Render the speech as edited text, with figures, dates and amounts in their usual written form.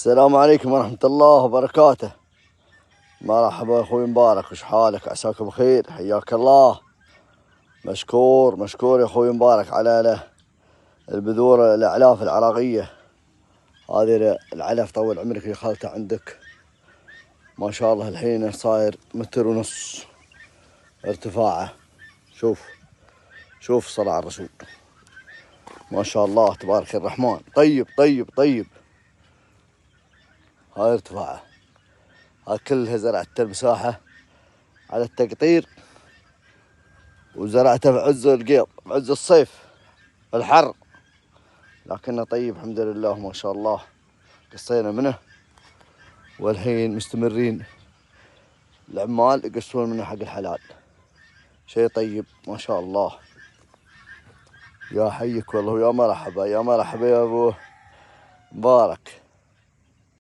السلام عليكم ورحمة الله وبركاته. مرحبا اخوي مبارك، وش حالك؟ عساك بخير، حياك الله. مشكور مشكور يا اخوي مبارك على البذور الاعلاف العراقية هذه. العلف طول عمرك يا خالته عندك، ما شاء الله الحين صاير 1.5 متر ارتفاعه. شوف صلى على الرسول، ما شاء الله تبارك الرحمن. طيب طيب طيب، هاي ارتفاعه، هاي كلها زرعت المساحة على التقطير، وزرعته بعز القيض بعز الصيف الحر، لكنه طيب الحمد لله ما شاء الله. قصينا منه والحين مستمرين العمال يقصون منه حق الحلال. شيء طيب ما شاء الله. يا حيك والله، يا مرحبا يا مرحبا يا ابو مبارك.